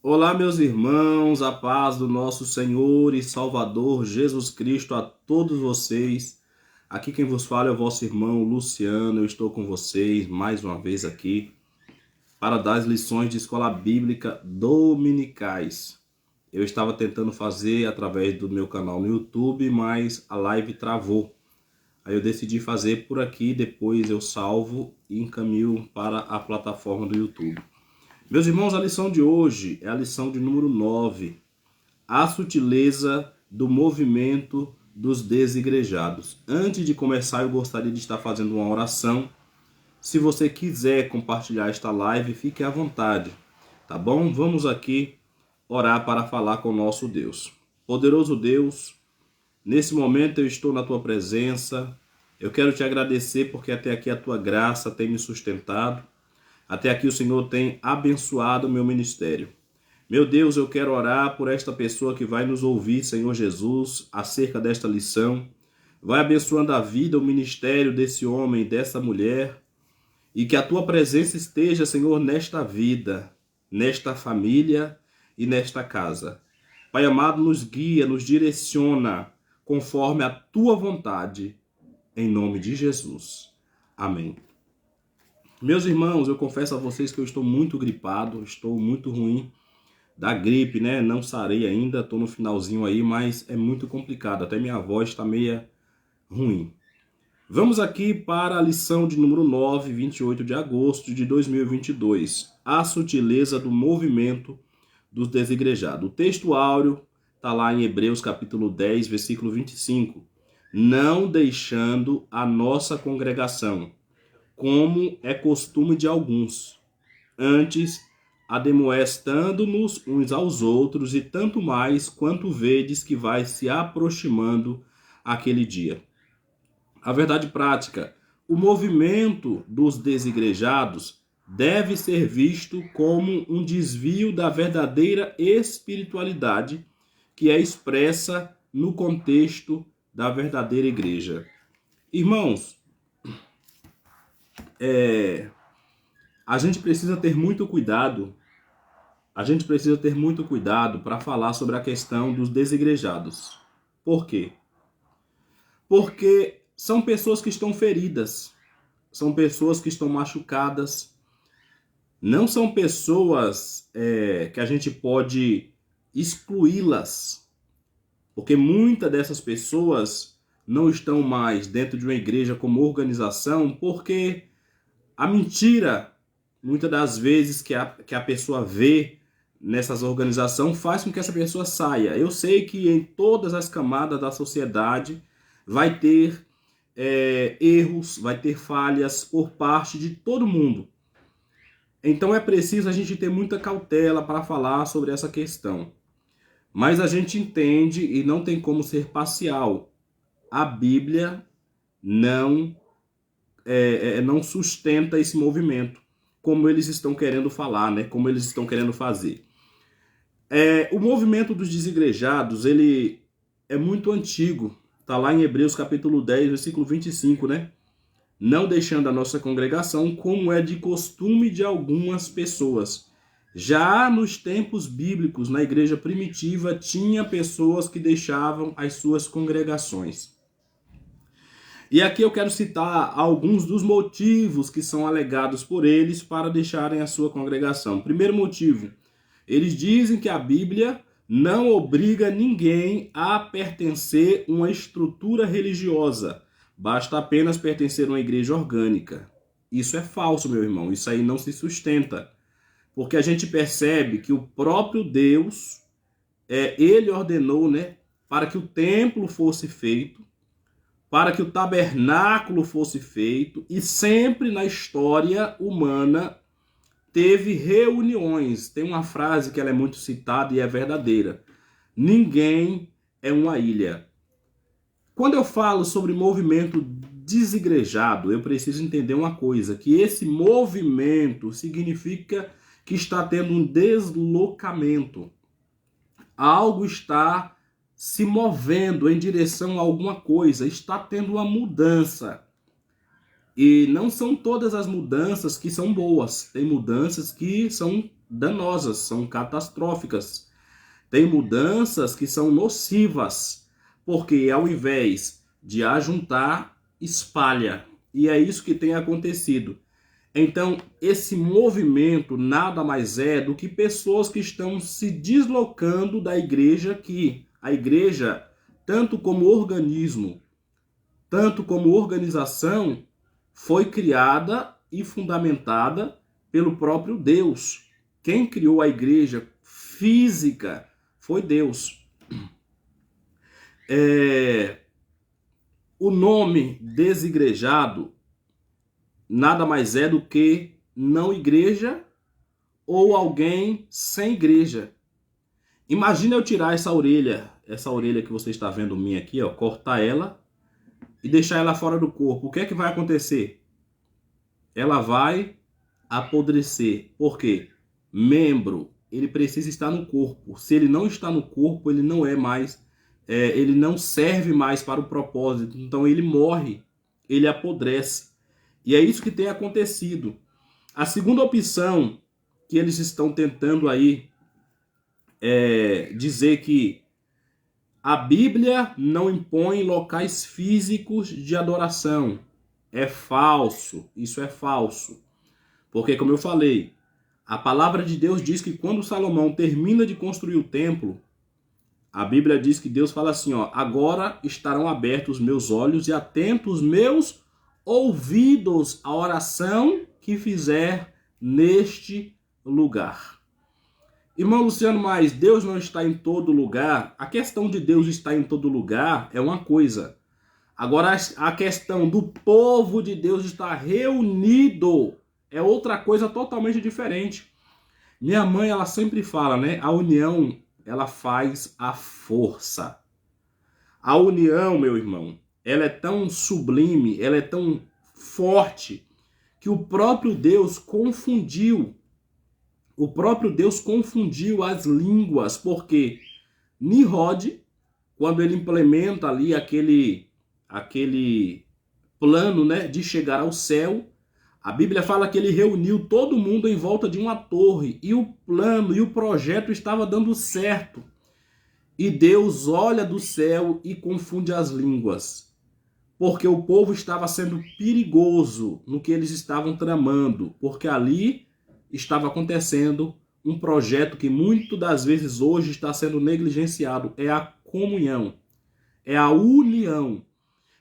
Olá, meus irmãos, a paz do nosso Senhor e Salvador Jesus Cristo a todos vocês. Aqui quem vos fala é o vosso irmão Luciano. Eu estou com vocês mais uma vez aqui para dar as lições de escola bíblica dominicais. Eu estava tentando fazer através do meu canal no YouTube, mas a live travou. Aí eu decidi fazer por aqui, depois eu salvo e encaminho para a plataforma do YouTube. Meus irmãos, a lição de hoje é a lição de número 9. A sutileza do movimento dos desigrejados. Antes de começar, eu gostaria de estar fazendo uma oração. Se você quiser compartilhar esta live, fique à vontade, tá bom? Vamos aqui orar para falar com o nosso Deus. Poderoso Deus, nesse momento eu estou na tua presença. Eu quero te agradecer porque até aqui a tua graça tem me sustentado. Até aqui o Senhor tem abençoado o meu ministério. Meu Deus, eu quero orar por esta pessoa que vai nos ouvir, Senhor Jesus, acerca desta lição. Vai abençoando a vida, o ministério desse homem, dessa mulher, e que a tua presença esteja, Senhor, nesta vida, nesta família e nesta casa. Pai amado, nos guia, nos direciona conforme a tua vontade, em nome de Jesus. Amém. Meus irmãos, eu confesso a vocês que eu estou muito gripado, estou muito ruim da gripe, né? Não sarei ainda, estou no finalzinho aí, mas é muito complicado, até minha voz está meia ruim. Vamos aqui para a lição de número 9, 28 de agosto de 2022. A sutileza do movimento dos desigrejados. O texto áureo está lá em Hebreus capítulo 10, versículo 25. Não deixando a nossa congregação, como é costume de alguns, antes ademoestando-nos uns aos outros, e tanto mais quanto vedes que vai se aproximando aquele dia. A verdade prática, o movimento dos desigrejados deve ser visto como um desvio da verdadeira espiritualidade que é expressa no contexto da verdadeira igreja. Irmãos, a gente precisa ter muito cuidado. A gente precisa ter muito cuidado para falar sobre a questão dos desigrejados. Por quê? Porque são pessoas que estão feridas, são pessoas que estão machucadas, não são pessoas que a gente pode excluí-las, porque muitas dessas pessoas não estão mais dentro de uma igreja como organização, porque a mentira, muitas das vezes que a pessoa vê nessas organizações, faz com que essa pessoa saia. Eu sei que em todas as camadas da sociedade vai ter erros, vai ter falhas por parte de todo mundo. Então é preciso a gente ter muita cautela para falar sobre essa questão. Mas a gente entende e não tem como ser parcial. A Bíblia não sustenta esse movimento, como eles estão querendo falar, né? Como eles estão querendo fazer. O movimento dos desigrejados, ele é muito antigo. Está lá em Hebreus capítulo 10, versículo 25, né? Não deixando a nossa congregação, como é de costume de algumas pessoas. Já nos tempos bíblicos, na igreja primitiva, tinha pessoas que deixavam as suas congregações. E aqui eu quero citar alguns dos motivos que são alegados por eles para deixarem a sua congregação. Primeiro motivo, eles dizem que a Bíblia não obriga ninguém a pertencer a uma estrutura religiosa. Basta apenas pertencer a uma igreja orgânica. Isso é falso, meu irmão. Isso aí não se sustenta. Porque a gente percebe que o próprio Deus, ele ordenou, né, para que o templo fosse feito, para que o tabernáculo fosse feito, e sempre na história humana teve reuniões. Tem uma frase que ela é muito citada e é verdadeira. Ninguém é uma ilha. Quando eu falo sobre movimento desigrejado, eu preciso entender uma coisa, que esse movimento significa que está tendo um deslocamento. Algo está se movendo em direção a alguma coisa, está tendo uma mudança. E não são todas as mudanças que são boas. Tem mudanças que são danosas, são catastróficas. Tem mudanças que são nocivas, porque ao invés de ajuntar, espalha. E é isso que tem acontecido. Então, esse movimento nada mais é do que pessoas que estão se deslocando da igreja, que a igreja, tanto como organismo, tanto como organização, foi criada e fundamentada pelo próprio Deus. Quem criou a igreja física foi Deus. O nome desigrejado nada mais é do que não igreja ou alguém sem igreja. Imagina eu tirar essa orelha que você está vendo minha aqui, ó, cortar ela e deixar ela fora do corpo. O que é que vai acontecer? Ela vai apodrecer. Por quê? Membro, ele precisa estar no corpo. Se ele não está no corpo, ele não é mais, ele não serve mais para o propósito. Então ele morre, ele apodrece. E é isso que tem acontecido. A segunda opção que eles estão tentando aí dizer que a Bíblia não impõe locais físicos de adoração. É falso, isso é falso. Porque, como eu falei, a palavra de Deus diz que quando Salomão termina de construir o templo, a Bíblia diz que Deus fala assim, ó, agora estarão abertos os meus olhos e atentos os meus ouvidos à oração que fizer neste lugar. Irmão Luciano, mas Deus não está em todo lugar? A questão de Deus estar em todo lugar é uma coisa. Agora, a questão do povo de Deus estar reunido é outra coisa totalmente diferente. Minha mãe, ela sempre fala, né? A união, ela faz a força. A união, meu irmão, ela é tão sublime, ela é tão forte, que o próprio Deus confundiu. O próprio Deus confundiu as línguas, porque Nimrod, quando ele implementa ali aquele plano, né, de chegar ao céu, a Bíblia fala que ele reuniu todo mundo em volta de uma torre, e o plano e o projeto estava dando certo. E Deus olha do céu e confunde as línguas, porque o povo estava sendo perigoso no que eles estavam tramando, porque ali estava acontecendo um projeto que muitas das vezes hoje está sendo negligenciado, é a comunhão, é a união.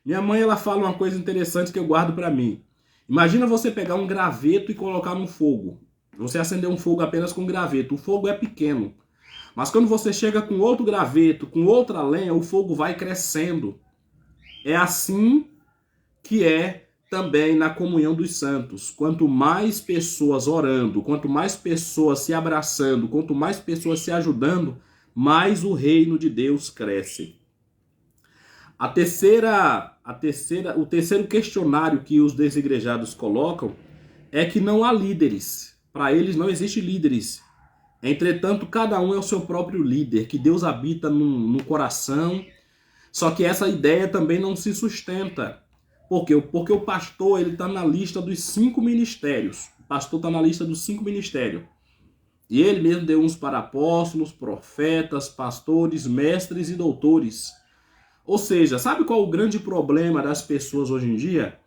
Minha mãe, ela fala uma coisa interessante que eu guardo para mim. Imagina você pegar um graveto e colocar no fogo. Você acender um fogo apenas com graveto. O fogo é pequeno. Mas quando você chega com outro graveto, com outra lenha, o fogo vai crescendo. É assim que é também na comunhão dos santos. Quanto mais pessoas orando, quanto mais pessoas se abraçando, quanto mais pessoas se ajudando, mais o reino de Deus cresce. O terceiro questionário que os desigrejados colocam é que não há líderes. Para eles não existe líderes. Entretanto, cada um é o seu próprio líder, que Deus habita no coração. Só que essa ideia também não se sustenta. Por quê? Porque o pastor está na lista dos 5 ministérios. O pastor está na lista dos 5 ministérios. E ele mesmo deu uns para apóstolos, profetas, pastores, mestres e doutores. Ou seja, sabe qual é o grande problema das pessoas hoje em dia?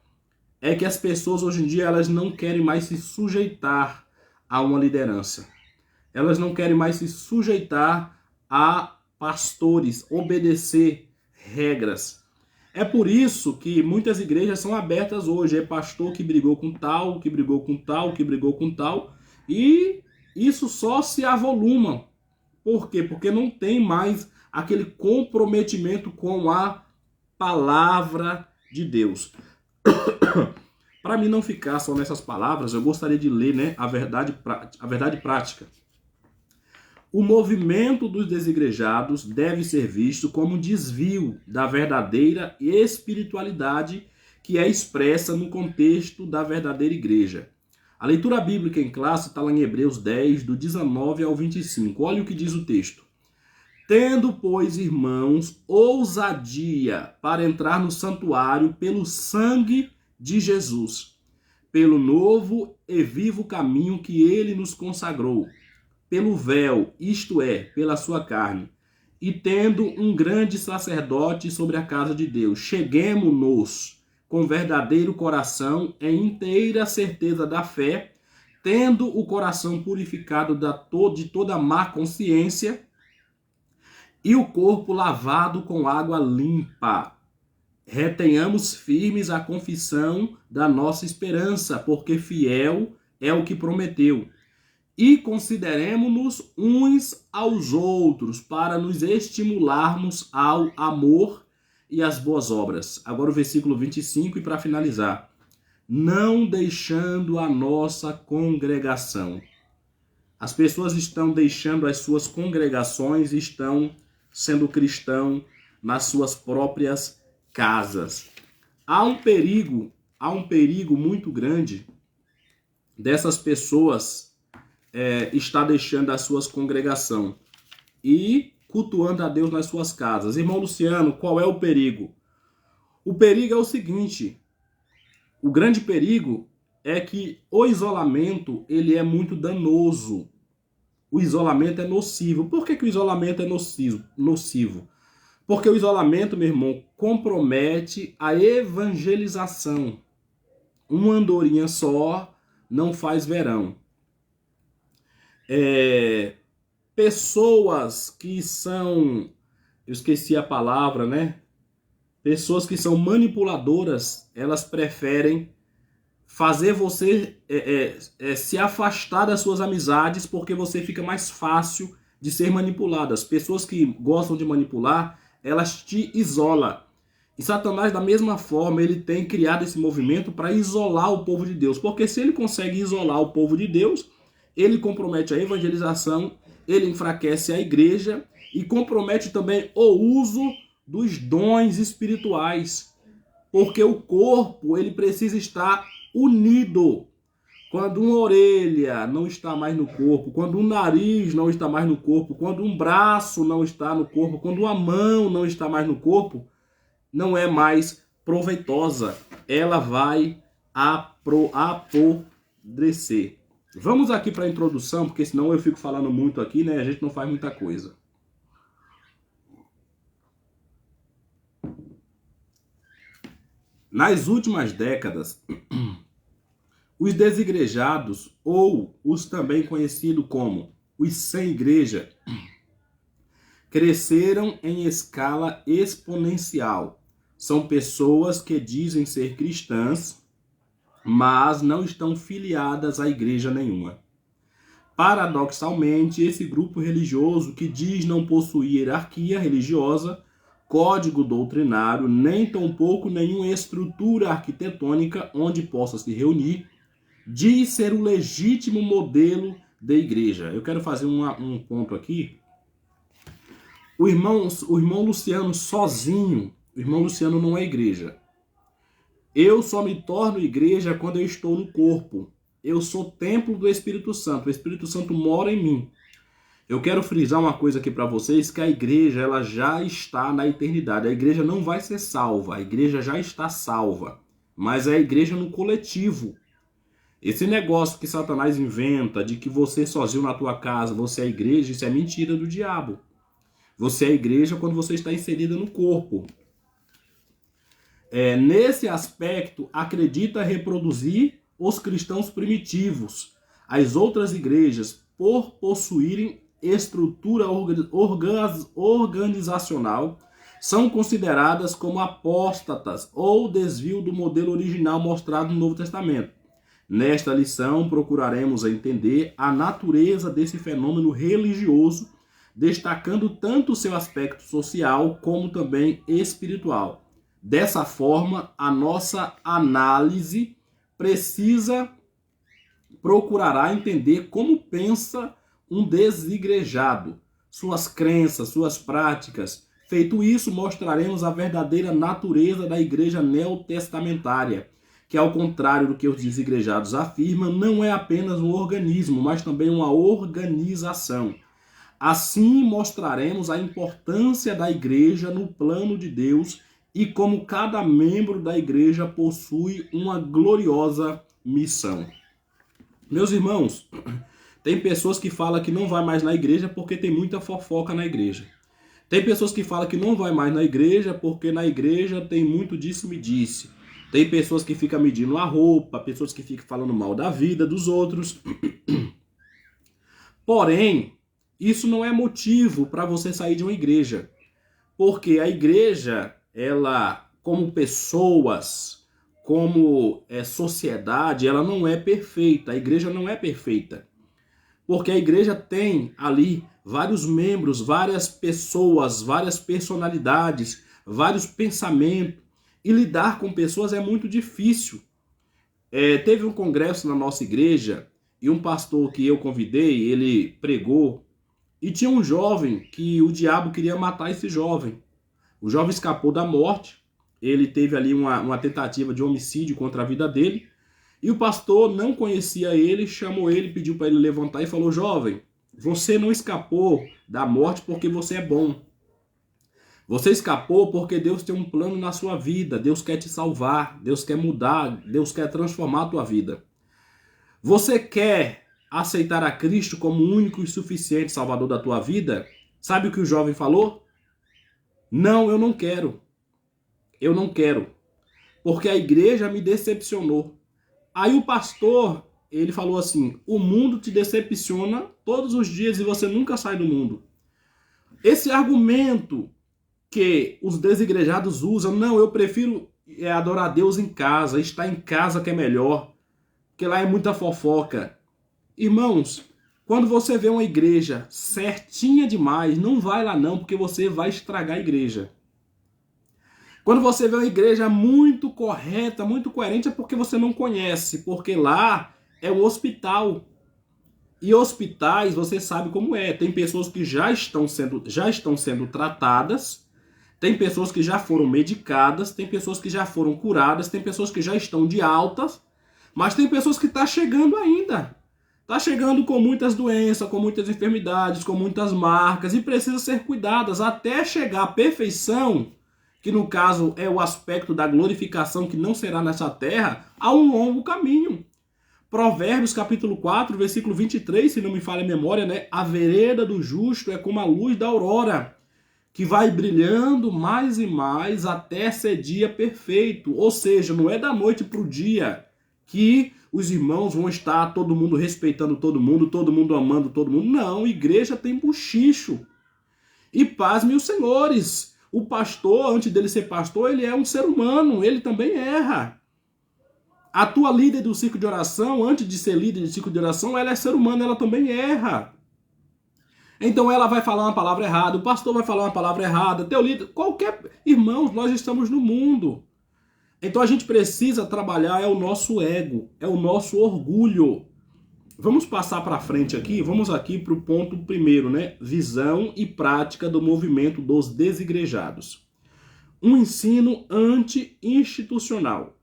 É que as pessoas hoje em dia elas não querem mais se sujeitar a uma liderança. Elas não querem mais se sujeitar a pastores, obedecer regras. É por isso que muitas igrejas são abertas hoje. É pastor que brigou com tal, que brigou com tal, que brigou com tal. E isso só se avoluma. Por quê? Porque não tem mais aquele comprometimento com a palavra de Deus. Para mim não ficar só nessas palavras, eu gostaria de ler, né, a verdade prática. O movimento dos desigrejados deve ser visto como um desvio da verdadeira espiritualidade que é expressa no contexto da verdadeira igreja. A leitura bíblica em classe está lá em Hebreus 10, do 19 ao 25. Olha o que diz o texto. Tendo, pois, irmãos, ousadia para entrar no santuário pelo sangue de Jesus, pelo novo e vivo caminho que ele nos consagrou, pelo véu, isto é, pela sua carne, e tendo um grande sacerdote sobre a casa de Deus, cheguemo-nos com verdadeiro coração, em inteira certeza da fé, tendo o coração purificado de toda má consciência e o corpo lavado com água limpa. Retenhamos firmes a confissão da nossa esperança, porque fiel é o que prometeu. E consideremo-nos uns aos outros para nos estimularmos ao amor e às boas obras. Agora o versículo 25 e para finalizar. Não deixando a nossa congregação. As pessoas estão deixando as suas congregações e estão sendo cristão nas suas próprias casas. Há um perigo muito grande dessas pessoas está deixando as suas congregações e cultuando a Deus nas suas casas. Irmão Luciano, qual é o perigo? O perigo é o seguinte, o grande perigo é que o isolamento ele é muito danoso. O isolamento é nocivo. Por que o isolamento é nocivo? Porque o isolamento, meu irmão, compromete a evangelização. Uma andorinha só não faz verão. Pessoas que são, eu esqueci a palavra, né? Pessoas que são manipuladoras, elas preferem fazer você se afastar das suas amizades porque você fica mais fácil de ser manipulado. As pessoas que gostam de manipular, elas te isolam. E Satanás, da mesma forma, ele tem criado esse movimento para isolar o povo de Deus. Porque se ele consegue isolar o povo de Deus, ele compromete a evangelização, ele enfraquece a igreja e compromete também o uso dos dons espirituais. Porque o corpo, ele precisa estar unido. Quando uma orelha não está mais no corpo, quando um nariz não está mais no corpo, quando um braço não está no corpo, quando uma mão não está mais no corpo, não é mais proveitosa. Ela vai apodrecer. Vamos aqui para a introdução, porque senão eu fico falando muito aqui, né? A gente não faz muita coisa. Nas últimas décadas, os desigrejados, ou os também conhecidos como os sem igreja, cresceram em escala exponencial. São pessoas que dizem ser cristãs, mas não estão filiadas a igreja nenhuma. Paradoxalmente, esse grupo religioso que diz não possuir hierarquia religiosa, código doutrinário, nem tampouco nenhuma estrutura arquitetônica onde possa se reunir, diz ser o legítimo modelo de igreja. Eu quero fazer um ponto aqui. O irmão Luciano sozinho, o irmão Luciano não é igreja. Eu só me torno igreja quando eu estou no corpo. Eu sou templo do Espírito Santo. O Espírito Santo mora em mim. Eu quero frisar uma coisa aqui para vocês, que a igreja ela já está na eternidade. A igreja não vai ser salva. A igreja já está salva. Mas é a igreja no coletivo. Esse negócio que Satanás inventa de que você sozinho na tua casa, você é a igreja, isso é mentira do diabo. Você é a igreja quando você está inserida no corpo. Nesse aspecto, acredita reproduzir os cristãos primitivos. As outras igrejas, por possuírem estrutura organizacional, são consideradas como apóstatas ou desvio do modelo original mostrado no Novo Testamento. Nesta lição, procuraremos entender a natureza desse fenômeno religioso, destacando tanto o seu aspecto social como também espiritual. Dessa forma, a nossa análise procurará entender como pensa um desigrejado, suas crenças, suas práticas. Feito isso, mostraremos a verdadeira natureza da igreja neotestamentária, que ao contrário do que os desigrejados afirmam, não é apenas um organismo, mas também uma organização. Assim, mostraremos a importância da igreja no plano de Deus e como cada membro da igreja possui uma gloriosa missão. Meus irmãos, Tem pessoas que falam que não vai mais na igreja porque tem muita fofoca na igreja. Tem pessoas que falam que não vai mais na igreja porque na igreja tem muito disse-me-disse. Tem pessoas que ficam medindo a roupa, pessoas que ficam falando mal da vida dos outros. Porém, isso não é motivo para você sair de uma igreja. Porque a igreja, ela, como pessoas, como sociedade, ela não é perfeita. A igreja não é perfeita. Porque a igreja tem ali vários membros, várias pessoas, várias personalidades, vários pensamentos. E lidar com pessoas é muito difícil. Teve um congresso na nossa igreja e um pastor que eu convidei, ele pregou. E tinha um jovem que o diabo queria matar esse jovem. O jovem escapou da morte. Ele teve ali uma tentativa de homicídio contra a vida dele. E o pastor não conhecia ele, chamou ele, pediu para ele levantar e falou: jovem, você não escapou da morte porque você é bom. Você escapou porque Deus tem um plano na sua vida. Deus quer te salvar, Deus quer mudar, Deus quer transformar a tua vida. Você quer aceitar a Cristo como o único e suficiente Salvador da tua vida? Sabe o que o jovem falou? Não, eu não quero. Eu não quero. Porque a igreja me decepcionou. Aí o pastor, ele falou assim: o mundo te decepciona todos os dias e você nunca sai do mundo. Esse argumento que os desigrejados usam, não, eu prefiro adorar a Deus em casa, estar em casa que é melhor, porque lá é muita fofoca. Irmãos, quando você vê uma igreja certinha demais, não vai lá não, porque você vai estragar a igreja. Quando você vê uma igreja muito correta, muito coerente, é porque você não conhece, porque lá é um hospital. E hospitais, você sabe como é. Tem pessoas que já estão sendo tratadas, tem pessoas que já foram medicadas, tem pessoas que já foram curadas, tem pessoas que já estão de altas, mas tem pessoas que estão chegando ainda. Está chegando com muitas doenças, com muitas enfermidades, com muitas marcas e precisa ser cuidadas até chegar à perfeição, que no caso é o aspecto da glorificação que não será nessa terra, há um longo caminho. Provérbios capítulo 4, versículo 23, se não me falha a memória, né? A vereda do justo é como a luz da aurora, que vai brilhando mais e mais até ser dia perfeito. Ou seja, não é da noite para o dia que os irmãos vão estar todo mundo respeitando todo mundo amando todo mundo. Não, igreja tem buchicho. E pasme os senhores, o pastor, antes dele ser pastor, ele é um ser humano, ele também erra. A tua líder do círculo de oração, antes de ser líder de círculo de oração, ela é ser humano, ela também erra. Então ela vai falar uma palavra errada, o pastor vai falar uma palavra errada, teu líder, qualquer... Irmãos, nós estamos no mundo. Então a gente precisa trabalhar, é o nosso ego, é o nosso orgulho. Vamos passar para frente aqui, vamos aqui para o ponto primeiro, né? Visão e prática do movimento dos desigrejados. Um ensino anti-institucional.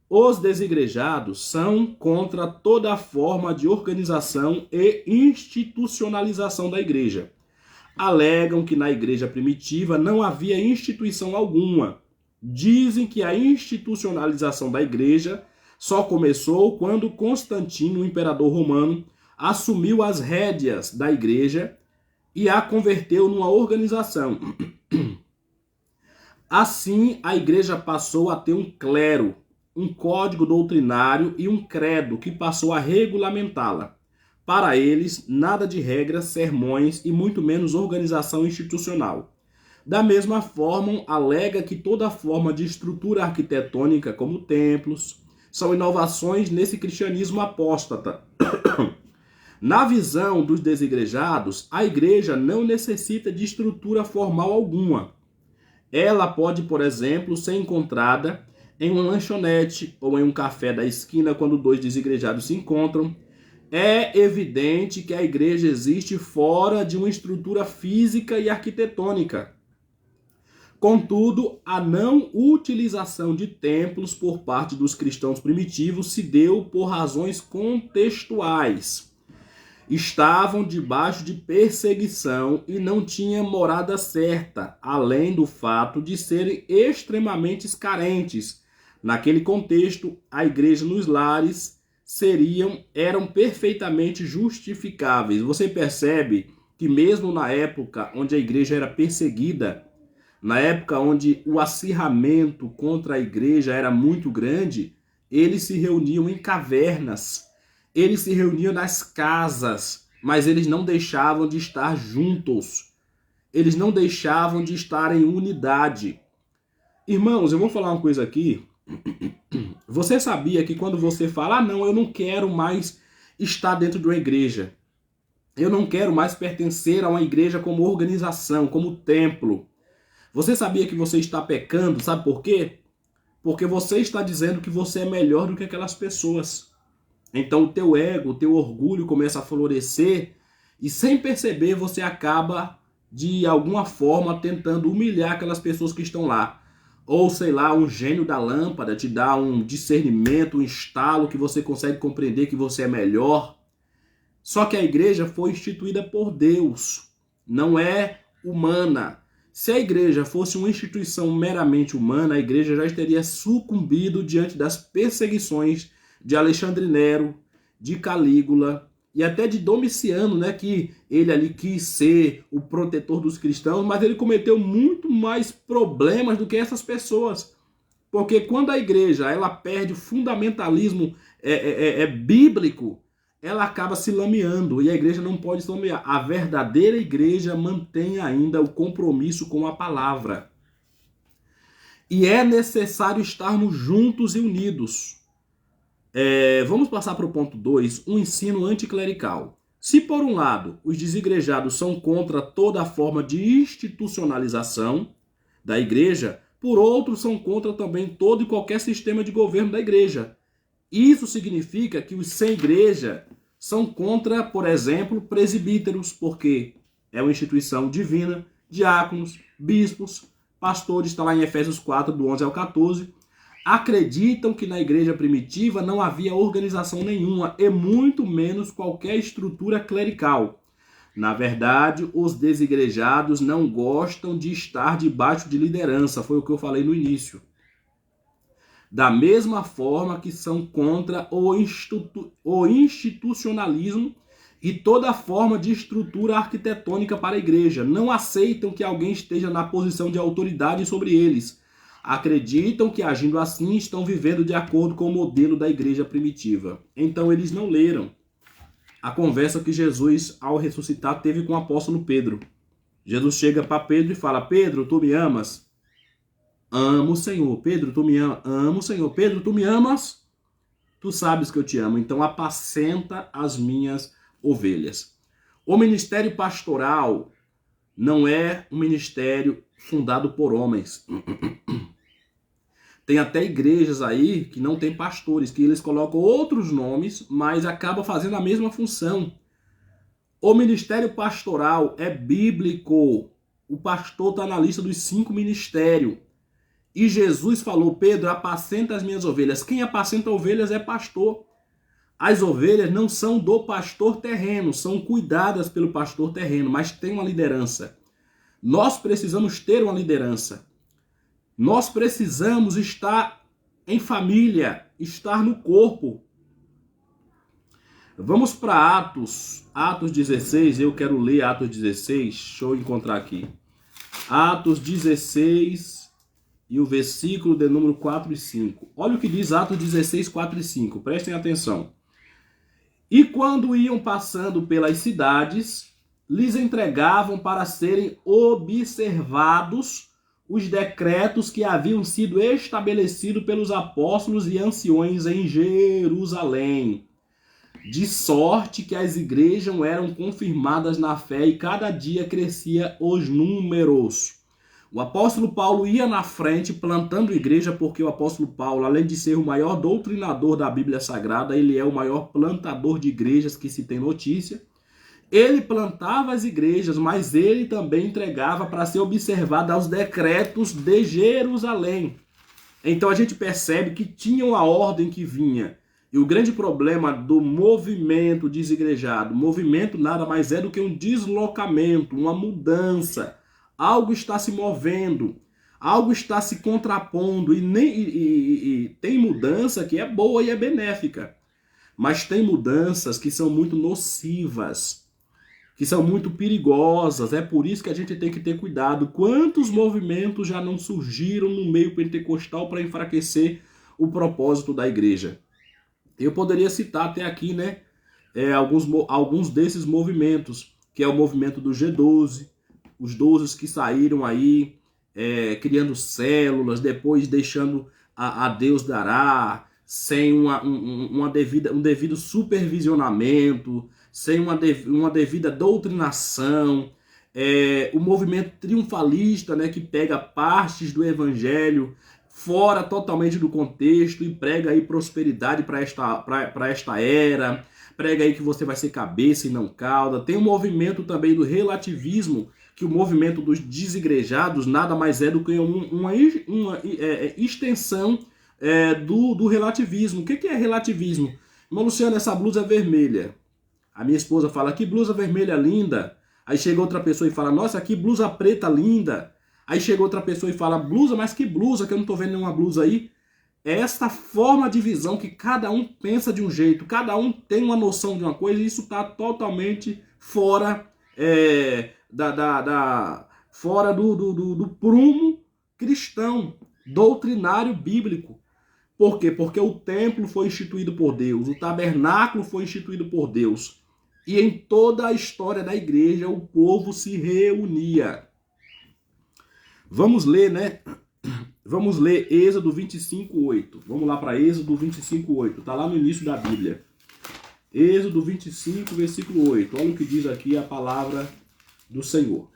Os desigrejados são contra toda forma de organização e institucionalização da igreja. Alegam que na igreja primitiva não havia instituição alguma. Dizem que a institucionalização da igreja só começou quando Constantino, o imperador romano, assumiu as rédeas da igreja e a converteu numa organização. Assim, a igreja passou a ter um clero, um código doutrinário e um credo que passou a regulamentá-la. Para eles, nada de regras, sermões e muito menos organização institucional. Da mesma forma, alega que toda forma de estrutura arquitetônica, como templos, são inovações nesse cristianismo apóstata. Na visão dos desigrejados, a igreja não necessita de estrutura formal alguma. Ela pode, por exemplo, ser encontrada em uma lanchonete ou em um café da esquina quando dois desigrejados se encontram. É evidente que a igreja existe fora de uma estrutura física e arquitetônica. Contudo, a não utilização de templos por parte dos cristãos primitivos se deu por razões contextuais. Estavam debaixo de perseguição e não tinham morada certa, além do fato de serem extremamente carentes. Naquele contexto, a igreja nos lares eram perfeitamente justificáveis. Você percebe que mesmo na época onde a igreja era perseguida, na época onde o acirramento contra a igreja era muito grande, eles se reuniam em cavernas, eles se reuniam nas casas, mas eles não deixavam de estar juntos, eles não deixavam de estar em unidade. Irmãos, eu vou falar uma coisa aqui. Você sabia que quando você fala, não, eu não quero mais estar dentro de uma igreja, eu não quero mais pertencer a uma igreja como organização, como templo. Você sabia que você está pecando? Sabe por quê? Porque você está dizendo que você é melhor do que aquelas pessoas. Então o teu ego, o teu orgulho começa a florescer e sem perceber você acaba de alguma forma tentando humilhar aquelas pessoas que estão lá. Ou sei lá, um gênio da lâmpada te dá um discernimento, um estalo que você consegue compreender que você é melhor. Só que a igreja foi instituída por Deus, não é humana. Se a igreja fosse uma instituição meramente humana, a igreja já teria sucumbido diante das perseguições de Alexandre Nero, de Calígula e até de Domiciano, né, que ele ali quis ser o protetor dos cristãos, mas ele cometeu muito mais problemas do que essas pessoas. Porque quando a igreja ela perde o fundamentalismo bíblico, ela acaba se lameando, e a igreja não pode se lamear. A verdadeira igreja mantém ainda o compromisso com a palavra. E é necessário estarmos juntos e unidos. Vamos passar para o ponto 2, um ensino anticlerical. Se por um lado os desigrejados são contra toda forma de institucionalização da igreja, por outro são contra também todo e qualquer sistema de governo da igreja. Isso significa que os sem igreja são contra, por exemplo, presbíteros, porque é uma instituição divina, diáconos, bispos, pastores, está lá em Efésios 4, do 11 ao 14, acreditam que na igreja primitiva não havia organização nenhuma e muito menos qualquer estrutura clerical. Na verdade, os desigrejados não gostam de estar debaixo de liderança, foi o que eu falei no início. Da mesma forma que são contra o institucionalismo e toda forma de estrutura arquitetônica para a igreja. Não aceitam que alguém esteja na posição de autoridade sobre eles. Acreditam que, agindo assim, estão vivendo de acordo com o modelo da igreja primitiva. Então, eles não leram a conversa que Jesus, ao ressuscitar, teve com o apóstolo Pedro. Jesus chega para Pedro e fala: Pedro, tu me amas? Amo, Senhor. Pedro, tu me amas? Amo, Senhor. Pedro, tu me amas? Tu sabes que eu te amo. Então apacenta as minhas ovelhas. O ministério pastoral não é um ministério fundado por homens. Tem até igrejas aí que não tem pastores, que eles colocam outros nomes, mas acabam fazendo a mesma função. O ministério pastoral é bíblico. O pastor está na lista dos 5 ministérios. E Jesus falou: Pedro, apacenta as minhas ovelhas. Quem apacenta ovelhas é pastor. As ovelhas não são do pastor terreno, são cuidadas pelo pastor terreno, mas tem uma liderança. Nós precisamos ter uma liderança. Nós precisamos estar em família, estar no corpo. Vamos para Atos 16, eu quero ler Atos 16, deixa eu encontrar aqui. Atos 16... e o versículo de número 4 e 5. Olha o que diz Atos 16, 4 e 5. Prestem atenção. E quando iam passando pelas cidades, lhes entregavam para serem observados os decretos que haviam sido estabelecidos pelos apóstolos e anciões em Jerusalém. De sorte que as igrejas eram confirmadas na fé e cada dia crescia os números. O apóstolo Paulo ia na frente plantando igreja, porque o apóstolo Paulo, além de ser o maior doutrinador da Bíblia Sagrada, ele é o maior plantador de igrejas que se tem notícia. Ele plantava as igrejas, mas ele também entregava para ser observado aos decretos de Jerusalém. Então a gente percebe que tinha uma ordem que vinha. E o grande problema do movimento desigrejado, movimento nada mais é do que um deslocamento, uma mudança. Algo está se movendo, algo está se contrapondo e tem mudança que é boa e é benéfica. Mas tem mudanças que são muito nocivas, que são muito perigosas. É por isso que a gente tem que ter cuidado. Quantos movimentos já não surgiram no meio pentecostal para enfraquecer o propósito da igreja? Eu poderia citar até aqui, né, alguns desses movimentos, que é o movimento do G12, os 12 que saíram aí, criando células, depois deixando a Deus dará, sem um devido supervisionamento, sem uma devida doutrinação, o movimento triunfalista, né, que pega partes do evangelho fora totalmente do contexto e prega aí prosperidade para esta era, prega aí que você vai ser cabeça e não cauda. Tem um movimento também do relativismo, que o movimento dos desigrejados nada mais é do que uma extensão do relativismo. O que é relativismo? Irmão Luciano, essa blusa é vermelha. A minha esposa fala, que blusa vermelha linda. Aí chega outra pessoa e fala, nossa, que blusa preta linda. Aí chega outra pessoa e fala, blusa, mas que blusa, que eu não tô vendo nenhuma blusa aí. É esta forma de visão que cada um pensa de um jeito, cada um tem uma noção de uma coisa, e isso está totalmente fora, fora do prumo cristão, doutrinário bíblico. Por quê? Porque o templo foi instituído por Deus, o tabernáculo foi instituído por Deus. E em toda a história da igreja, o povo se reunia. Vamos ler, né? Vamos ler Êxodo 25:8. Vamos lá para Êxodo 25:8. Está lá no início da Bíblia. Êxodo 25, versículo 8. Olha o que diz aqui a palavra do Senhor.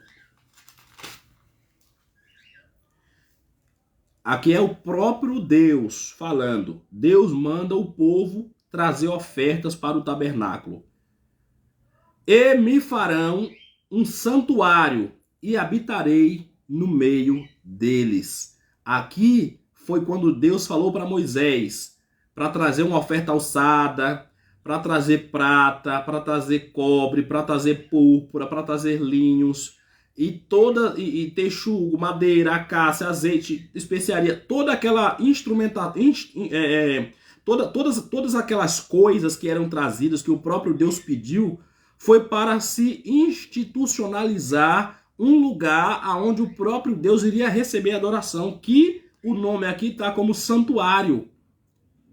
Aqui é o próprio Deus falando. Deus manda o povo trazer ofertas para o tabernáculo. E me farão um santuário e habitarei no meio deles. Aqui foi quando Deus falou para Moisés para trazer uma oferta alçada, para trazer prata, para trazer cobre, para trazer púrpura, para trazer linhos e texugo, madeira, acácia, azeite, especiaria, toda aquela todas aquelas coisas que eram trazidas que o próprio Deus pediu, foi para se institucionalizar um lugar aonde o próprio Deus iria receber adoração, que o nome aqui está como santuário.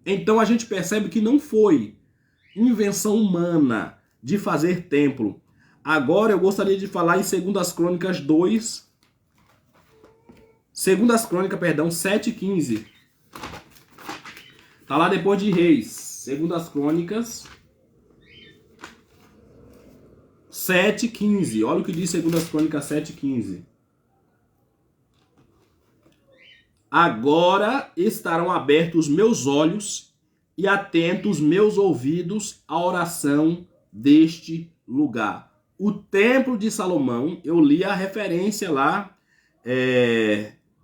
Então a gente percebe que não foi invenção humana de fazer templo. Agora eu gostaria de falar em 2 Crônicas 2, 2 Crônicas, perdão, 7:15. Tá lá depois de Reis. 2 Crônicas 7:15. Olha o que diz 2 Crônicas 7:15. Agora estarão abertos meus olhos e atentos meus ouvidos à oração deste lugar. O templo de Salomão, eu li a referência lá,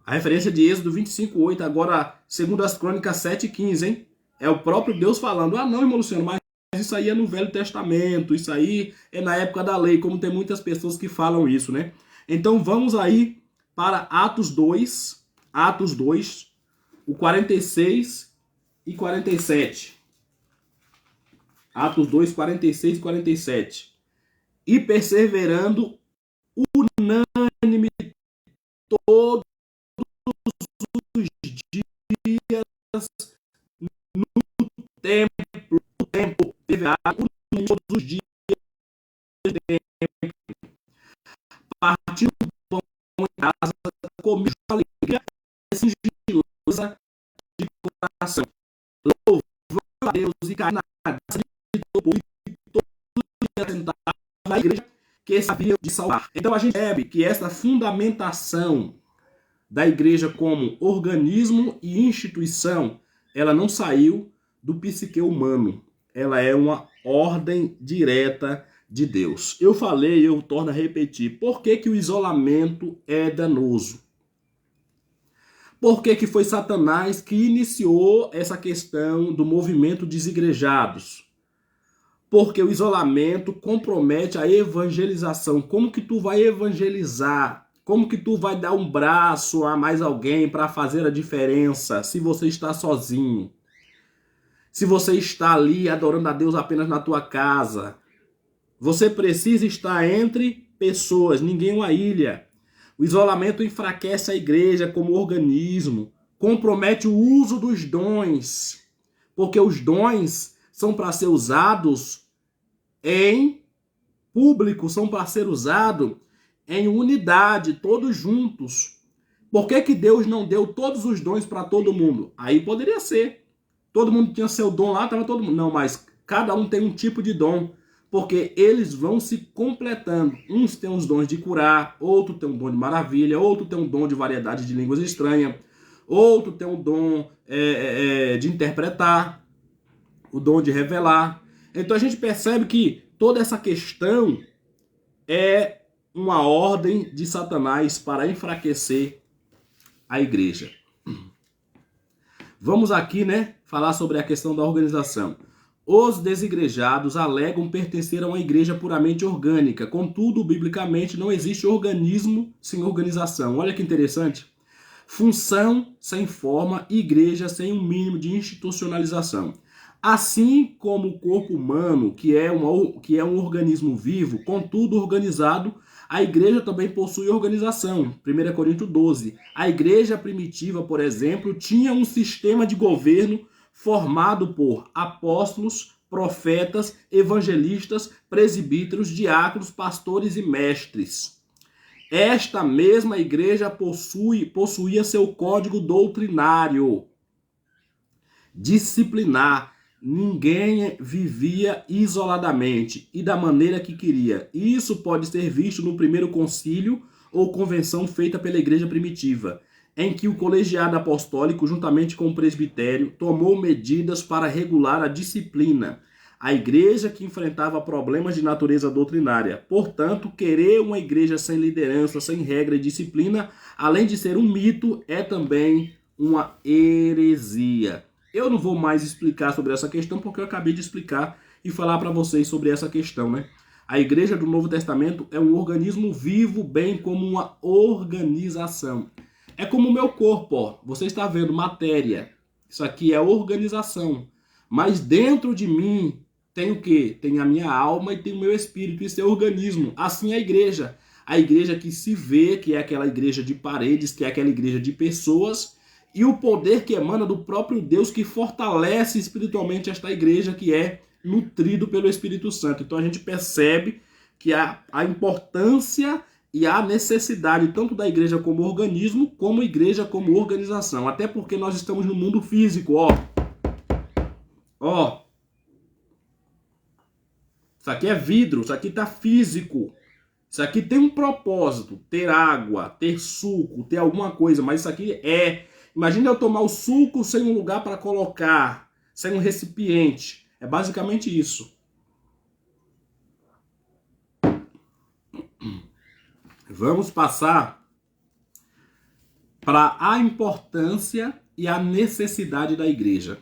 a referência de Êxodo 25:8, agora 2 Crônicas 7:15, hein? É o próprio Deus falando, não, irmão Luciano, mas isso aí é no Velho Testamento, isso aí é na época da lei, como tem muitas pessoas que falam isso, né? Então vamos aí para Atos 2, o 46 e 47. Atos 2, 46 e 47. E perseverando unânime todos os dias no templo, todos os dias partindo do pão em casa, comigo alegria sigilosa de coração, louvando a Deus e caindo na graça de todo e todos sentados na igreja que sabia de salvar. Então a gente percebe que essa fundamentação da igreja como organismo e instituição, ela não saiu do psique humano. Ela é uma ordem direta de Deus. Eu falei, eu torno a repetir. Por que o isolamento é danoso? Por que foi Satanás que iniciou essa questão do movimento desigrejados? Porque o isolamento compromete a evangelização. Como que tu vai evangelizar? Como que tu vai dar um braço a mais alguém para fazer a diferença se você está sozinho? se você está ali adorando a Deus apenas na tua casa. Você precisa estar entre pessoas, ninguém é uma ilha. O isolamento enfraquece a igreja como organismo, compromete o uso dos dons, porque os dons são para ser usados em público, são para ser usados em unidade, todos juntos. Por que Deus não deu todos os dons para todo mundo? Aí poderia ser. Todo mundo tinha seu dom lá, estava todo mundo. Não, mas cada um tem um tipo de dom, porque eles vão se completando. Uns têm os dons de curar, outro tem um dom de maravilha, outro tem um dom de variedade de línguas estranhas, outro tem um dom de interpretar, o dom de revelar. Então a gente percebe que toda essa questão é uma ordem de Satanás para enfraquecer a igreja. Vamos aqui, falar sobre a questão da organização. Os desigrejados alegam pertencer a uma igreja puramente orgânica. Contudo, biblicamente, não existe organismo sem organização. Olha que interessante. Função sem forma, igreja sem um mínimo de institucionalização. Assim como o corpo humano, que é um organismo vivo, contudo organizado, a igreja também possui organização. 1 Coríntios 12. A igreja primitiva, por exemplo, tinha um sistema de governo formado por apóstolos, profetas, evangelistas, presbíteros, diáconos, pastores e mestres. Esta mesma igreja possuía seu código doutrinário, disciplinar. Ninguém vivia isoladamente e da maneira que queria. Isso pode ser visto no primeiro concílio ou convenção feita pela igreja primitiva, em que o colegiado apostólico, juntamente com o presbitério, tomou medidas para regular a disciplina. A igreja que enfrentava problemas de natureza doutrinária. Portanto, querer uma igreja sem liderança, sem regra e disciplina, além de ser um mito, é também uma heresia. Eu não vou mais explicar sobre essa questão, porque eu acabei de explicar e falar para vocês sobre essa questão, A igreja do Novo Testamento é um organismo vivo, bem como uma organização. É como o meu corpo, ó. Você está vendo matéria. Isso aqui é organização. Mas dentro de mim tem o quê? Tem a minha alma e tem o meu espírito. Isso é organismo. Assim é a igreja. A igreja que se vê, que é aquela igreja de paredes, que é aquela igreja de pessoas, e o poder que emana do próprio Deus, que fortalece espiritualmente esta igreja, que é nutrido pelo Espírito Santo. Então a gente percebe que a importância e a necessidade tanto da igreja como organismo, como igreja como organização. Até porque nós estamos no mundo físico, ó. Isso aqui é vidro, isso aqui tá físico. Isso aqui tem um propósito, ter água, ter suco, ter alguma coisa, mas isso aqui Imagina eu tomar o suco sem um lugar para colocar, sem um recipiente. É basicamente isso. Vamos passar para a importância e a necessidade da igreja.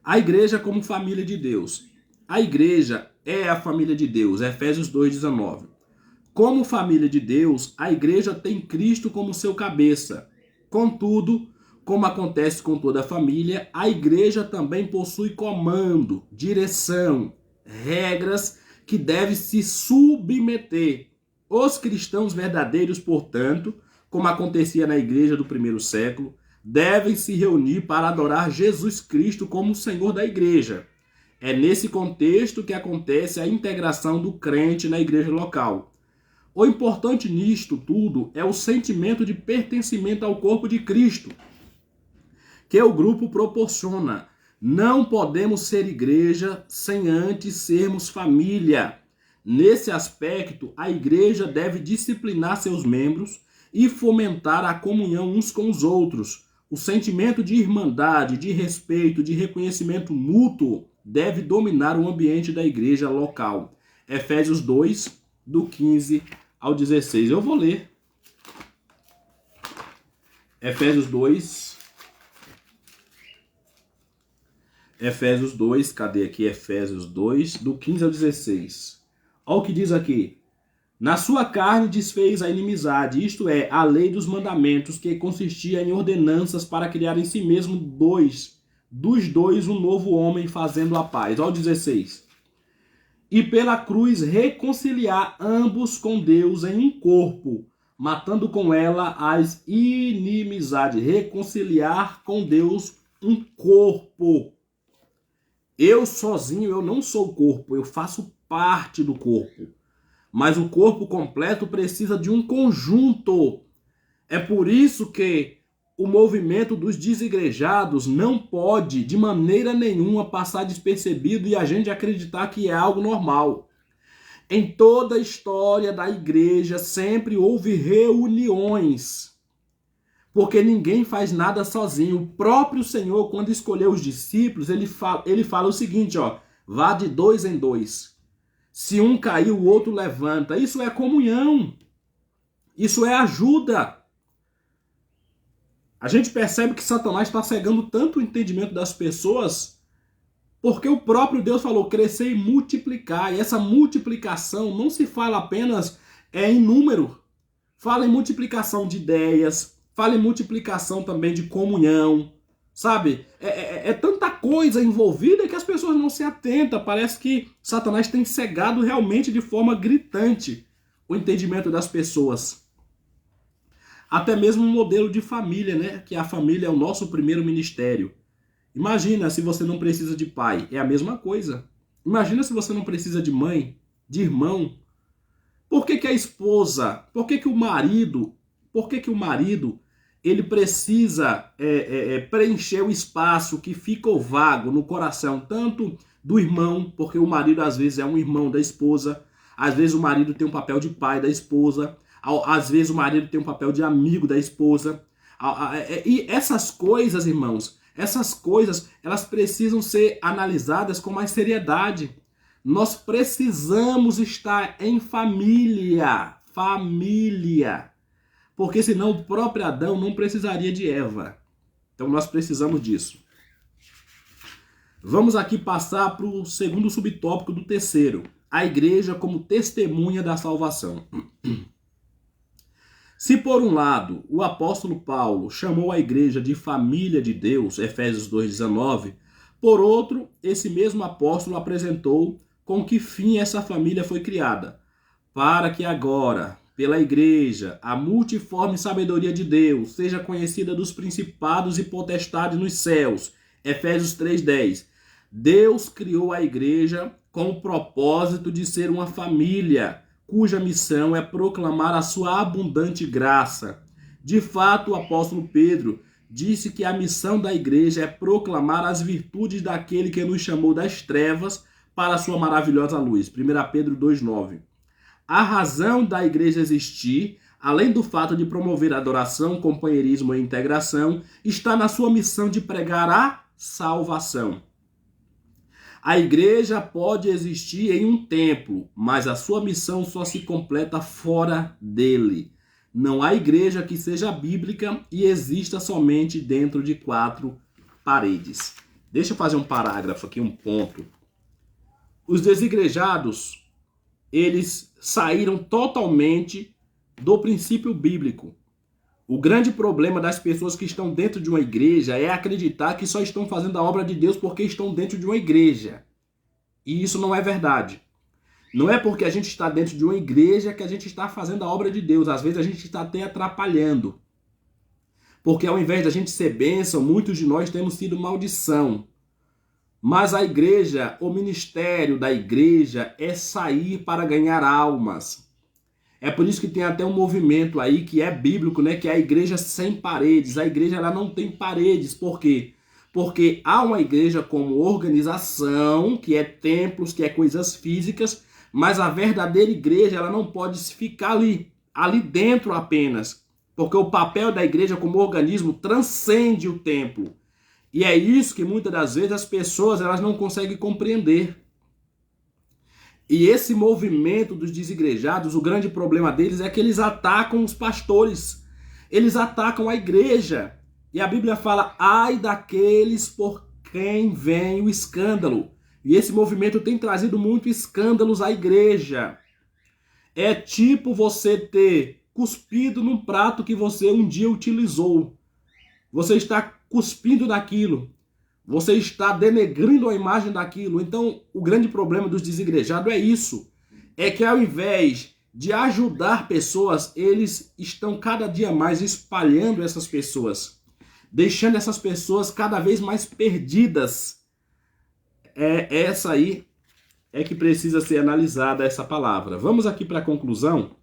A igreja como família de Deus. A igreja é a família de Deus, Efésios 2,19. Como família de Deus, a igreja tem Cristo como seu cabeça. Contudo, como acontece com toda a família, a igreja também possui comando, direção, regras que deve se submeter. Os cristãos verdadeiros, portanto, como acontecia na igreja do primeiro século, devem se reunir para adorar Jesus Cristo como o Senhor da igreja. É nesse contexto que acontece a integração do crente na igreja local. O importante nisto tudo é o sentimento de pertencimento ao corpo de Cristo, que o grupo proporciona. Não podemos ser igreja sem antes sermos família. Nesse aspecto, a igreja deve disciplinar seus membros e fomentar a comunhão uns com os outros. O sentimento de irmandade, de respeito, de reconhecimento mútuo deve dominar o ambiente da igreja local. Efésios 2, do 15 ao 16. Eu vou ler. Efésios 2. Efésios 2, cadê aqui? Efésios 2, do 15 ao 16. Olha o que diz aqui. Na sua carne desfez a inimizade, isto é, a lei dos mandamentos, que consistia em ordenanças para criar em si mesmo dos dois um novo homem fazendo a paz. Olha o 16. E pela cruz reconciliar ambos com Deus em um corpo, matando com ela as inimizades. Reconciliar com Deus um corpo. Eu sozinho, eu não sou o corpo, eu faço parte do corpo. Mas o corpo completo precisa de um conjunto. É por isso que o movimento dos desigrejados não pode, de maneira nenhuma, passar despercebido e a gente acreditar que é algo normal. Em toda a história da igreja sempre houve reuniões, porque ninguém faz nada sozinho. O próprio Senhor, quando escolheu os discípulos, ele fala o seguinte, ó, vá de 2 em 2. Se um cair, o outro levanta. Isso é comunhão. Isso é ajuda. A gente percebe que Satanás está cegando tanto o entendimento das pessoas, porque o próprio Deus falou crescer e multiplicar. E essa multiplicação não se fala apenas em número. Fala em multiplicação de ideias, fala em multiplicação também de comunhão, sabe? É tanta coisa envolvida que as pessoas não se atentam. Parece que Satanás tem cegado realmente de forma gritante o entendimento das pessoas. Até mesmo um modelo de família, né? Que a família é o nosso primeiro ministério. Imagina se você não precisa de pai, é a mesma coisa. Imagina se você não precisa de mãe, de irmão. Por que a esposa, por que o marido, ele precisa preencher o espaço que ficou vago no coração, tanto do irmão, porque o marido às vezes é um irmão da esposa, às vezes o marido tem um papel de pai da esposa, às vezes o marido tem um papel de amigo da esposa. E essas coisas, irmãos, essas coisas, elas precisam ser analisadas com mais seriedade. Nós precisamos estar em família. Família. Porque senão o próprio Adão não precisaria de Eva. Então nós precisamos disso. Vamos aqui passar para o segundo subtópico do terceiro. A igreja como testemunha da salvação. Se por um lado o apóstolo Paulo chamou a igreja de família de Deus, Efésios 2,19, por outro, esse mesmo apóstolo apresentou com que fim essa família foi criada, para que agora, pela igreja, a multiforme sabedoria de Deus seja conhecida dos principados e potestades nos céus, Efésios 3,10. Deus criou a igreja com o propósito de ser uma família, cuja missão é proclamar a sua abundante graça. De fato, o apóstolo Pedro disse que a missão da igreja é proclamar as virtudes daquele que nos chamou das trevas para a sua maravilhosa luz. 1 Pedro 2,9. A razão da igreja existir, além do fato de promover a adoração, companheirismo e integração, está na sua missão de pregar a salvação. A igreja pode existir em um templo, mas a sua missão só se completa fora dele. Não há igreja que seja bíblica e exista somente dentro de 4 paredes. Deixa eu fazer um parágrafo aqui, um ponto. Os desigrejados, eles saíram totalmente do princípio bíblico. O grande problema das pessoas que estão dentro de uma igreja é acreditar que só estão fazendo a obra de Deus porque estão dentro de uma igreja. E isso não é verdade. Não é porque a gente está dentro de uma igreja que a gente está fazendo a obra de Deus. Às vezes a gente está até atrapalhando. Porque ao invés da gente ser bênção, muitos de nós temos sido maldição. Mas a igreja, o ministério da igreja é sair para ganhar almas. É por isso que tem até um movimento aí que é bíblico, né? Que é a igreja sem paredes. A igreja ela não tem paredes. Por quê? Porque há uma igreja como organização, que é templos, que é coisas físicas, mas a verdadeira igreja ela não pode ficar ali dentro apenas. Porque o papel da igreja como organismo transcende o templo. E é isso que muitas das vezes as pessoas elas não conseguem compreender. E esse movimento dos desigrejados, o grande problema deles é que eles atacam os pastores. Eles atacam a igreja. E a Bíblia fala, ai daqueles por quem vem o escândalo. E esse movimento tem trazido muitos escândalos à igreja. É tipo você ter cuspido num prato que você um dia utilizou. Você está cuspindo naquilo. Você está denegrindo a imagem daquilo. Então, o grande problema dos desigrejados é isso. É que ao invés de ajudar pessoas, eles estão cada dia mais espalhando essas pessoas, deixando essas pessoas cada vez mais perdidas. Essa aí é que precisa ser analisada, essa palavra. Vamos aqui para a conclusão.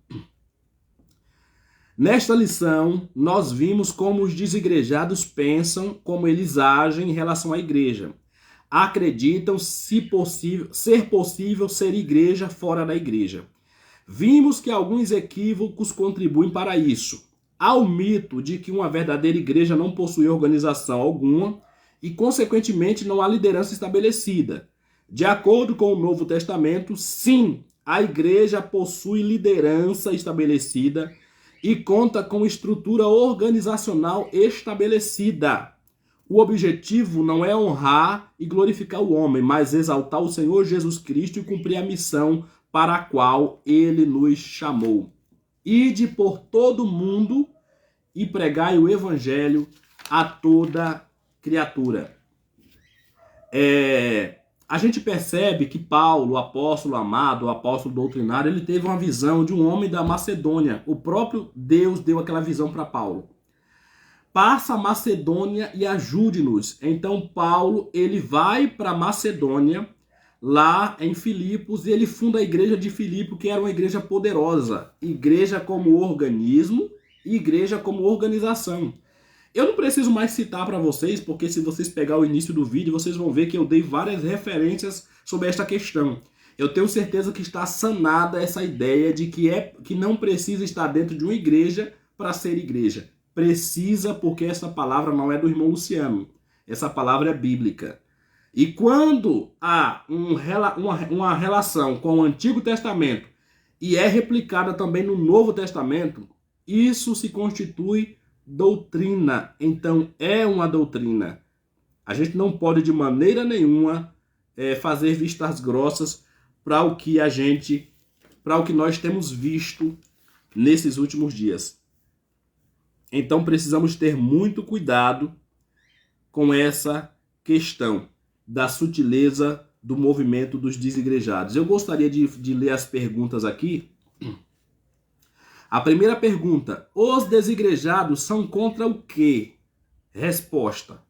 Nesta lição, nós vimos como os desigrejados pensam, como eles agem em relação à igreja. Acreditam ser possível ser igreja fora da igreja. Vimos que alguns equívocos contribuem para isso. Há o mito de que uma verdadeira igreja não possui organização alguma e, consequentemente, não há liderança estabelecida. De acordo com o Novo Testamento, sim, a igreja possui liderança estabelecida e conta com estrutura organizacional estabelecida. O objetivo não é honrar e glorificar o homem, mas exaltar o Senhor Jesus Cristo e cumprir a missão para a qual ele nos chamou. Ide por todo mundo e pregai o evangelho a toda criatura. A gente percebe que Paulo, o apóstolo amado, o apóstolo doutrinário, ele teve uma visão de um homem da Macedônia. O próprio Deus deu aquela visão para Paulo. Passa a Macedônia e ajude-nos. Então Paulo, ele vai para Macedônia, lá em Filipos, e ele funda a igreja de Filipe, que era uma igreja poderosa. Igreja como organismo e igreja como organização. Eu não preciso mais citar para vocês, porque se vocês pegar o início do vídeo, vocês vão ver que eu dei várias referências sobre esta questão. Eu tenho certeza que está sanada essa ideia de que não precisa estar dentro de uma igreja para ser igreja. Precisa, porque essa palavra não é do irmão Luciano. Essa palavra é bíblica. E quando há uma relação com o Antigo Testamento e é replicada também no Novo Testamento, isso se constitui doutrina. Então é uma doutrina. A gente não pode de maneira nenhuma fazer vistas grossas para o que nós temos visto nesses últimos dias. Então precisamos ter muito cuidado com essa questão da sutileza do movimento dos desigrejados. Eu gostaria de ler as perguntas aqui. A primeira pergunta: os desigrejados são contra o quê? Resposta: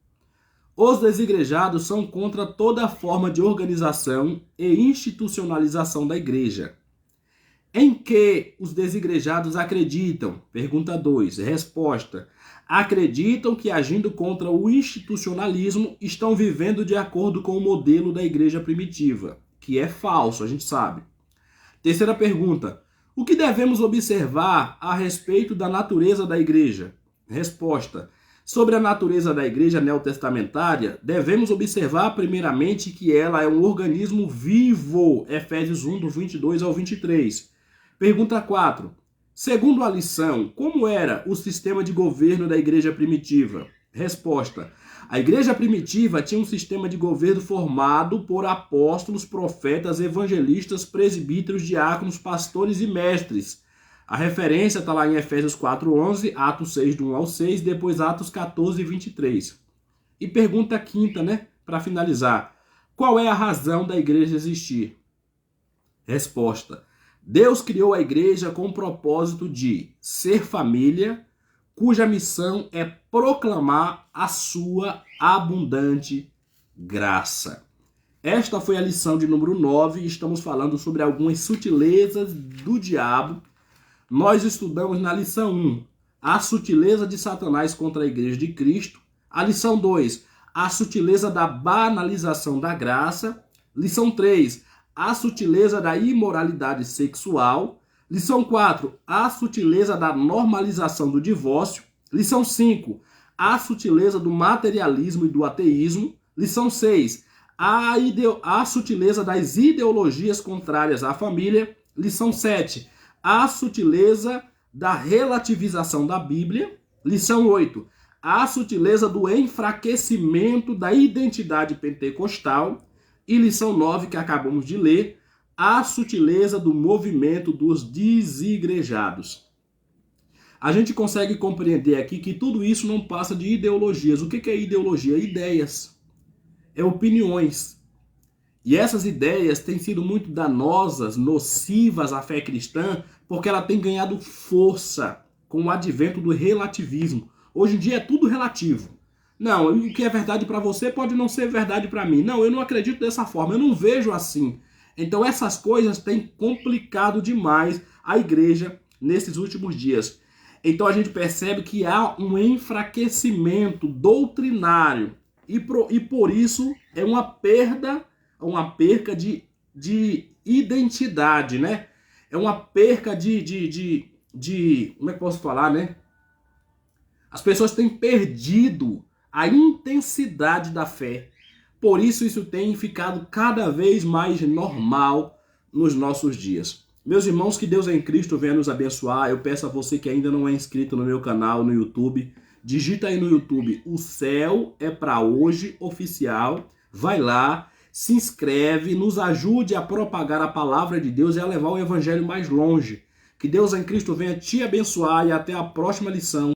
os desigrejados são contra toda forma de organização e institucionalização da igreja. Em que os desigrejados acreditam? Pergunta 2. Resposta: acreditam que, agindo contra o institucionalismo, estão vivendo de acordo com o modelo da igreja primitiva, que é falso, a gente sabe. Terceira pergunta: o que devemos observar a respeito da natureza da igreja? Resposta: sobre a natureza da igreja neotestamentária, devemos observar primeiramente que ela é um organismo vivo. Efésios 1, do 22 ao 23. Pergunta 4. Segundo a lição, como era o sistema de governo da igreja primitiva? Resposta: a igreja primitiva tinha um sistema de governo formado por apóstolos, profetas, evangelistas, presbíteros, diáconos, pastores e mestres. A referência está lá em Efésios 4:11, Atos 6, do 1 ao 6, depois Atos 14, 23. E pergunta quinta, para finalizar: qual é a razão da igreja existir? Resposta: Deus criou a igreja com o propósito de ser família, cuja missão é proclamar a sua abundante graça. Esta foi a lição de número 9 e estamos falando sobre algumas sutilezas do diabo. Nós estudamos na lição 1 a sutileza de Satanás contra a igreja de Cristo. A lição 2, a sutileza da banalização da graça. Lição 3, a sutileza da imoralidade sexual. Lição 4, a sutileza da normalização do divórcio. Lição 5, a sutileza do materialismo e do ateísmo. Lição 6, a sutileza das ideologias contrárias à família. Lição 7, a sutileza da relativização da Bíblia. Lição 8, a sutileza do enfraquecimento da identidade pentecostal. E lição 9, que acabamos de ler, a sutileza do movimento dos desigrejados. A gente consegue compreender aqui que tudo isso não passa de ideologias. O que é ideologia? Ideias. opiniões. E essas ideias têm sido muito danosas, nocivas à fé cristã, porque ela tem ganhado força com o advento do relativismo. Hoje em dia é tudo relativo. Não, o que é verdade para você pode não ser verdade para mim. Não, eu não acredito dessa forma, eu não vejo assim. Então essas coisas têm complicado demais a igreja nesses últimos dias. Então a gente percebe que há um enfraquecimento doutrinário e por isso é uma perca de identidade, né? É uma perca como é que eu posso falar, né? As pessoas têm perdido a intensidade da fé. Por isso tem ficado cada vez mais normal nos nossos dias. Meus irmãos, que Deus em Cristo venha nos abençoar. Eu peço a você que ainda não é inscrito no meu canal no YouTube, digita aí no YouTube, O Céu é Pra Hoje Oficial. Vai lá, se inscreve, nos ajude a propagar a palavra de Deus e a levar o evangelho mais longe. Que Deus em Cristo venha te abençoar e até a próxima lição.